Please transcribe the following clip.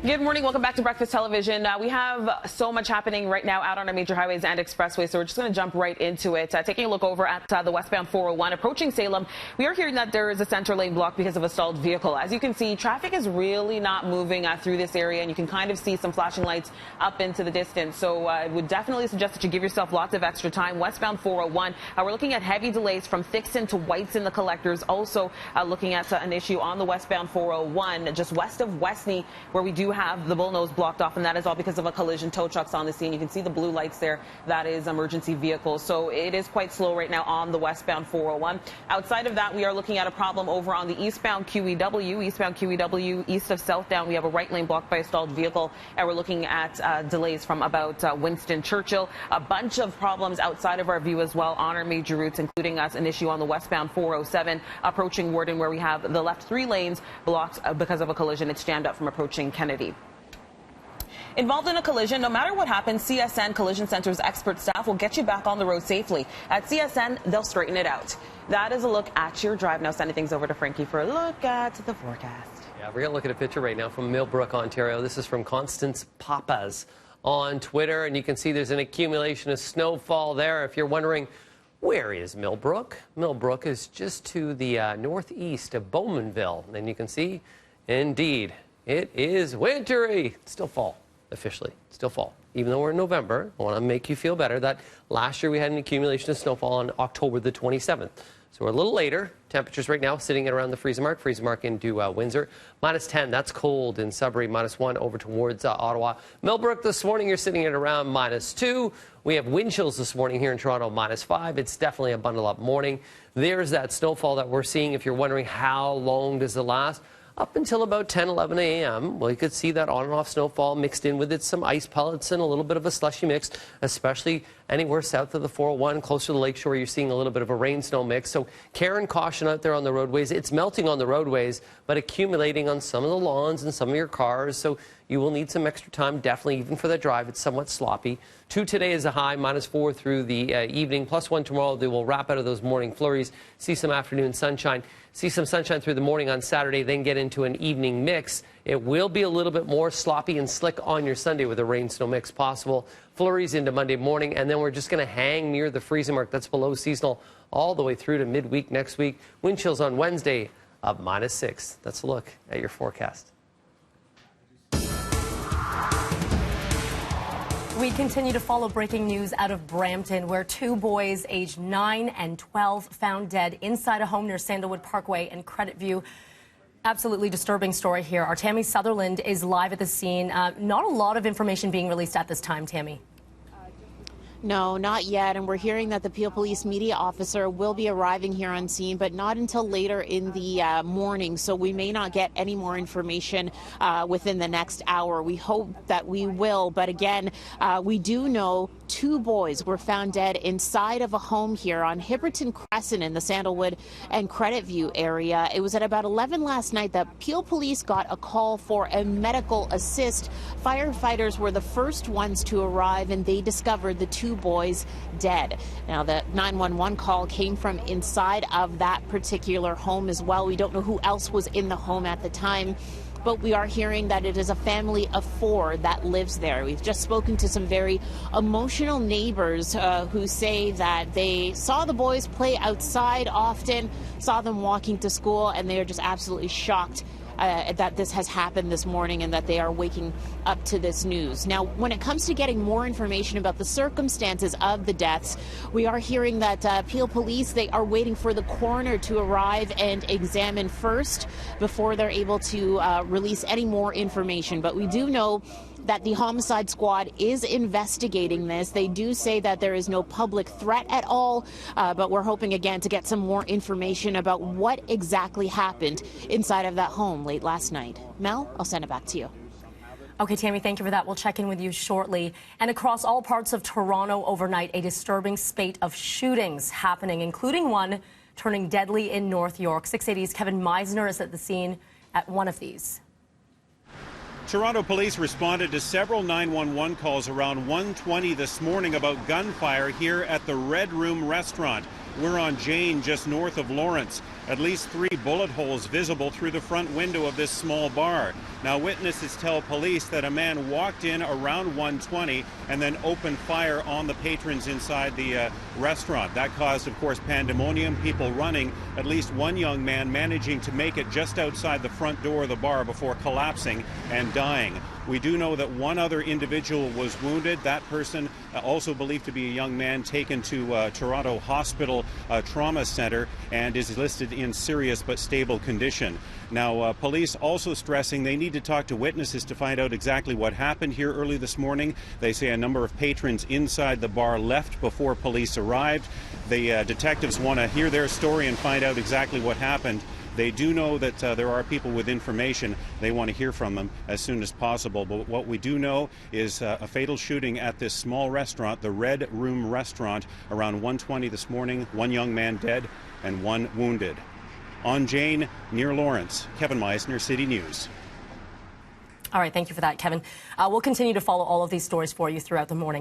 Good morning. Welcome back to Breakfast Television. We have so much happening right now out on our major highways and expressways, so we're just going to jump right into it. Taking a look over at the westbound 401 approaching Salem, we are hearing that there is a center lane block because of a stalled vehicle. As you can see, traffic is really not moving through this area, and you can kind of see some flashing lights up into the distance. So I would definitely suggest that you give yourself lots of extra time. Westbound 401, we're looking at heavy delays from Thixton to Whites in the collectors. Also looking at an issue on the westbound 401 just west of Westney, where we do have the bullnose blocked off, and that is all because of a collision. Tow trucks on the scene. You can see the blue lights there. That is emergency vehicles. So it is quite slow right now on the westbound 401. Outside of that, we are looking at a problem over on the eastbound QEW. Eastbound QEW, east of Southdown, we have a right lane blocked by a stalled vehicle, and we're looking at delays from about Winston Churchill. A bunch of problems outside of our view as well on our major routes, including an issue on the westbound 407 approaching Warden, where we have the left 3 lanes blocked because of a collision. It's jammed up from approaching Kennedy. Involved in a collision, no matter what happens, CSN Collision Center's expert staff will get you back on the road safely. At CSN, they'll straighten it out. That is a look at your drive. Now sending things over to Frankie for a look at the forecast. Yeah, we're going to look at a picture right now from Millbrook, Ontario. This is from Constance Papas on Twitter, and you can see there's an accumulation of snowfall there. If you're wondering, where is Millbrook? Millbrook is just to the northeast of Bowmanville. And you can see, indeed, it is wintry. It's still fall. Officially, still fall. Even though we're in November, I want to make you feel better that last year we had an accumulation of snowfall on October the 27th. So we're a little later. Temperatures right now sitting at around the freezing mark. Freezing mark into Windsor. -10, that's cold in Sudbury. -1 over towards Ottawa. Millbrook this morning, you're sitting at around -2. We have wind chills this morning here in Toronto, -5. It's definitely a bundle up morning. There's that snowfall that we're seeing. If you're wondering how long does it last, up until about 10, 11 a.m. Well, you could see that on and off snowfall mixed in with it, some ice pellets and a little bit of a slushy mix, especially anywhere south of the 401, closer to the lakeshore. You're seeing a little bit of a rain-snow mix. So care and caution out there on the roadways. It's melting on the roadways, but accumulating on some of the lawns and some of your cars. So you will need some extra time, definitely, even for the drive. It's somewhat sloppy. 2 today is a high, -4 through the evening, +1 tomorrow. They will wrap out of those morning flurries, see some afternoon sunshine, see some sunshine through the morning on Saturday, then get into an evening mix. It will be a little bit more sloppy and slick on your Sunday with a rain-snow mix possible. Flurries into Monday morning, and then we're just going to hang near the freezing mark. That's below seasonal all the way through to midweek next week. Wind chills on Wednesday of -6. That's a look at your forecast. We continue to follow breaking news out of Brampton, where 2 boys aged 9 and 12 found dead inside a home near Sandalwood Parkway and Credit View. Absolutely disturbing story here. Our Tammy Sutherland is live at the scene. Not a lot of information being released at this time, Tammy. No, not yet. And we're hearing that the Peel Police media officer will be arriving here on scene, but not until later in the morning. So we may not get any more information within the next hour. We hope that we will. But again, we do know 2 boys were found dead inside of a home here on Hipperton Crescent in the Sandalwood and Credit View area. It was at about 11 last night that Peel Police got a call for a medical assist. Firefighters were the first ones to arrive, and they discovered the 2 boys dead. Now, the 911 call came from inside of that particular home as well. We don't know who else was in the home at the time, but we are hearing that it is a family of 4 that lives there. We've just spoken to some very emotional neighbors who say that they saw the boys play outside often, saw them walking to school, and they are just absolutely shocked that this has happened this morning and that they are waking up to this news. Now, when it comes to getting more information about the circumstances of the deaths, we are hearing that Peel Police, they are waiting for the coroner to arrive and examine first before they're able to release any more information. But we do know that the homicide squad is investigating this. They do say that there is no public threat at all, but we're hoping again to get some more information about what exactly happened inside of that home late last night. Mel, I'll send it back to you. Okay, Tammy, thank you for that. We'll check in with you shortly. And across all parts of Toronto overnight, a disturbing spate of shootings happening, including one turning deadly in North York. 680's Kevin Meisner is at the scene at one of these. Toronto police responded to several 911 calls around 1:20 this morning about gunfire here at the Red Room restaurant. We're on Jane, just north of Lawrence. At least 3 bullet holes visible through the front window of this small bar. Now, witnesses tell police that a man walked in around 1:20 and then opened fire on the patrons inside the restaurant. That caused, of course, pandemonium, people running, at least one young man managing to make it just outside the front door of the bar before collapsing and dying. We do know that one other individual was wounded. That person, also believed to be a young man, taken to Toronto Hospital Trauma Center and is listed in serious but stable condition. Now, police also stressing they need to talk to witnesses to find out exactly what happened here early this morning. They say a number of patrons inside the bar left before police arrived. The detectives want to hear their story and find out exactly what happened. They do know that there are people with information. They want to hear from them as soon as possible. But what we do know is a fatal shooting at this small restaurant, the Red Room Restaurant, around 1:20 this morning. One young man dead and one wounded. On Jane, near Lawrence, Kevin Meisner, City News. All right, thank you for that, Kevin. We'll continue to follow all of these stories for you throughout the morning.